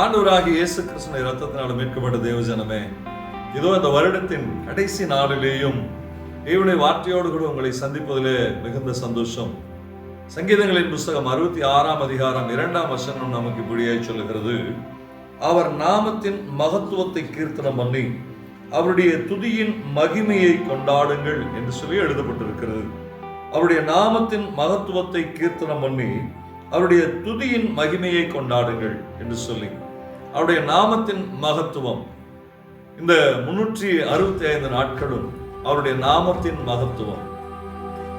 ஆண்டவராகிய இயேசு கிறிஸ்துவின் இரத்தத்தினால் மீட்கப்பட்ட தேவஜனமே, இதோ இந்த வருடத்தின் கடைசி நாளிலேயும் தேவனுடைய வார்த்தையோடு கூட உங்களை சந்திப்பதிலே மிகுந்த சந்தோஷம். சங்கீதங்களின் புஸ்தகம் 66ஆம் அதிகாரம் 2ஆம் வசனம் நமக்கு இப்படியாய் சொல்லுகிறது, அவர் நாமத்தின் மகத்துவத்தை கீர்த்தனம் பண்ணி அவருடைய துதியின் மகிமையை கொண்டாடுங்கள் என்று சொல்லி எழுதப்பட்டிருக்கிறது. அவருடைய நாமத்தின் மகத்துவத்தை கீர்த்தனம் பண்ணி அவருடைய துதியின் மகிமையை கொண்டாடுங்கள் என்று சொல்லி, அவருடைய நாமத்தின் மகத்துவம். இந்த 365 நாட்களும் அவருடைய நாமத்தின் மகத்துவம்.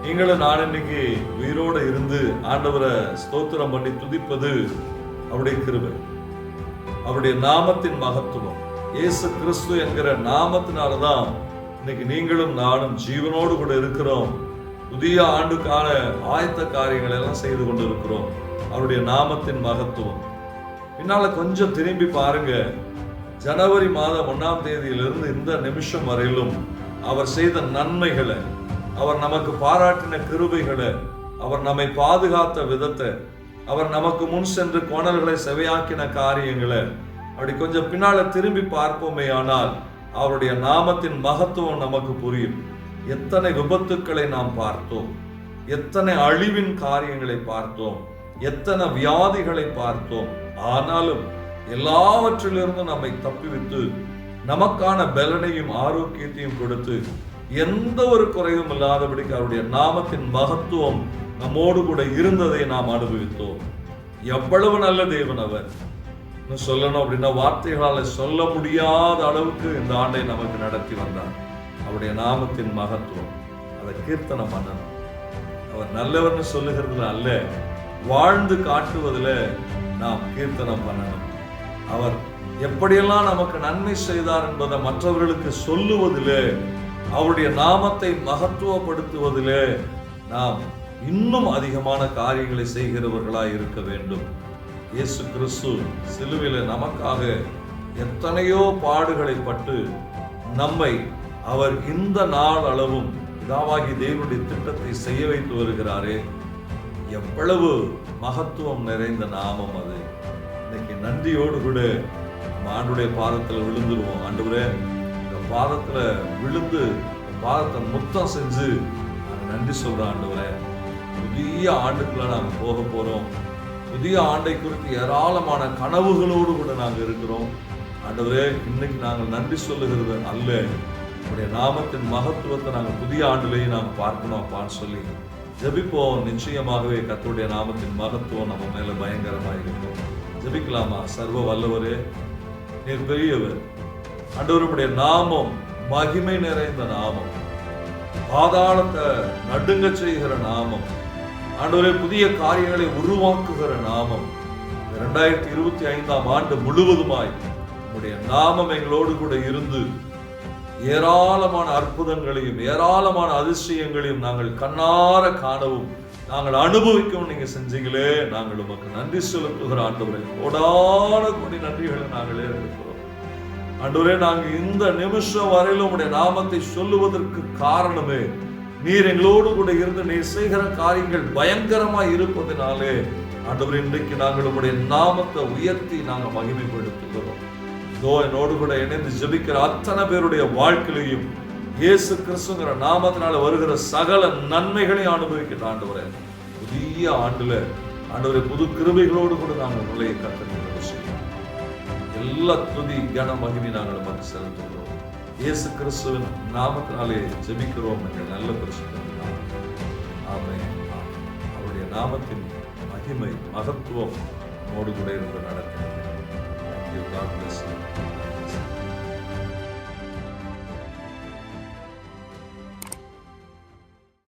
நீங்களும் நான் இன்னைக்கு உயிரோடு இருந்து ஆண்டவரை ஸ்தோத்திரம் பண்ணி துதிப்பது அவருடைய கிருபை, அவருடைய நாமத்தின் மகத்துவம். இயேசு கிறிஸ்து என்கிற நாமத்தினால்தான் இன்னைக்கு நீங்களும் நானும் ஜீவனோடு கூட இருக்கிறோம். புதிய ஆண்டுக்கான ஆயத்த காரியங்கள் எல்லாம் செய்து கொண்டு இருக்கிறோம். அவருடைய நாமத்தின் மகத்துவம். பின்னால கொஞ்சம் திரும்பி பாருங்க. ஜனவரி மாதம் 1ஆம் தேதியிலிருந்து இந்த நிமிஷம் வரையிலும் அவர் செய்த நன்மைகளை, அவர் நமக்கு பாராட்டின கிருபைகளை, அவர் நம்மை பாதுகாத்த விதத்தை, அவர் நமக்கு முன் சென்று கோணல்களை செவையாக்கின காரியங்களை அப்படி கொஞ்சம் பின்னால திரும்பி பார்ப்போமே ஆனால் அவருடைய நாமத்தின் மகத்துவம் நமக்கு புரியும். எத்தனை விபத்துக்களை நாம் பார்த்தோம், எத்தனை அழிவின் காரியங்களை பார்த்தோம், எத்தனை வியாதிகளை பார்த்தோம். ஆனாலும் எல்லாவற்றிலிருந்து நம்மை தப்பிவித்து நமக்கான பலனையும் ஆரோக்கியத்தையும் கொடுத்து எந்த ஒரு குறைவும் இல்லாதபடிக்கு அவருடைய நாமத்தின் மகத்துவம் நம்மோடு கூட இருந்ததை நாம் அனுபவித்தோம். எவ்வளவு நல்ல தேவன் அவர்! சொல்லணும் அப்படின்னா வார்த்தைகளால் சொல்ல முடியாத அளவுக்கு இந்த ஆண்டை நமக்கு நடத்தி வந்தார். அவருடைய நாமத்தின் மகத்துவம், அதை கீர்த்தனம் பண்ணணும். அவர் நல்லவர்னு சொல்லுகிறதுல அல்ல, வாழ்ந்து காட்டுவதில் நாம் கீர்த்தனம் பண்ணணும். அவர் எப்படியெல்லாம் நமக்கு நன்மை செய்தார் என்பதை மற்றவர்களுக்கு சொல்லுவதிலே, அவருடைய நாமத்தை மகத்துவப்படுத்துவதிலே நாம் இன்னும் அதிகமான காரியங்களை செய்கிறவர்களாய் இருக்க வேண்டும். இயேசு கிறிஸ்து சிலுவையில நமக்காக எத்தனையோ பாடுகளை பட்டு நம்மை அவர் இந்த நாள் அளவும் பிதாவாகி தேவனுடைய திட்டத்தை செய்ய வைத்து வருகிறாரே, எவ்வளவு மகத்துவம் நிறைந்த நாமம் அது. இன்னைக்கு நன்றியோடு கூட நம்ம ஆண்டுடைய பாதத்தில் விழுந்துருவோம். ஆண்டவரே, இந்த பாதத்துல விழுந்து பாதத்தை முத்தம் செஞ்சு நான் நன்றி சொல்றேன். ஆண்டவரே, புதிய ஆண்டுக்குள்ள நாங்க போக போறோம். புதிய ஆண்டை குறித்து ஏராளமான கனவுகளோடு கூட நாங்கள் இருக்கிறோம். ஆண்டவரே, இன்னைக்கு நாங்கள் நன்றி சொல்லுகிறது அல்ல, உடைய நாமத்தின் மகத்துவத்தை நாங்கள் புதிய ஆண்டுலேயும் நாங்கள் பார்க்கணும் அப்பான்னு சொல்லி ஜெபிப்போம். நிச்சயமாகவே கர்த்தருடைய நாமத்தின் மகத்துவம் நம்ம மேல பயங்கரமாக இருக்கும். ஜெபிக்கலாமா? சர்வ வல்லவரே, நீர் பெரியவர். ஆண்டவருடைய நாமம் மகிமை நிறைந்த நாமம், பாதாளத்தை நடுங்க செய்கிற நாமம். ஆண்டவரே, புதிய காரியங்களை உருவாக்குகிற நாமம். 2025ஆம் ஆண்டு முழுவதுமாய் உம்முடைய நாமம் எங்களோடு கூட இருந்து ஏராளமான அற்புதங்களையும் ஏராளமான அதிசயங்களையும் நாங்கள் கண்ணார காணவும் நாங்கள் அனுபவிக்கவும் நீங்க செஞ்சீங்களே, நாங்கள் உமக்கு நன்றி செலுத்துகிற ஆண்டவரே. கோடான கோடி நன்றிகளை நாங்களே இருக்கிறோம். ஆண்டவரே, நாங்கள் இந்த நிமிஷம் வரையிலும் உம்முடைய நாமத்தை சொல்லுவதற்கு காரணமே நீர் எங்களோடு கூட இருந்து நீர் செய்கிற காரியங்கள் பயங்கரமா இருப்பதனாலே ஆண்டவரே, இன்றைக்கு நாங்கள் உம்முடைய நாமத்தை உயர்த்தி நாங்கள் மகிமைப்படுத்துகிறோம். இதோ என்னோடு கூட இணைந்து ஜெபிக்கிற அத்தனை பேருடைய வாழ்க்கையிலையும் இயேசு கிறிஸ்துங்கிற நாமத்தினால வருகிற சகல நன்மைகளையும் அனுபவிக்கிற ஆண்டவரே, புதிய ஆண்டுல ஆண்டவரே புது கிருபைகளோடு கூட நாங்கள் நுழைய கற்றுக்கொள்ள செய்யணும். எல்லா துதி கன மகிமை நாங்கள் நமக்கு செலுத்துகிறோம். இயேசு கிறிஸ்துவின் நாமத்தினாலே ஜெபிக்கிறோம் எங்கள் நல்ல பரிசுத்த ஆமென். அவருடைய நாமத்தின் மகிமை மகத்துவம் நம்மோடு கூட இருந்து நடக்கிறது. God bless you.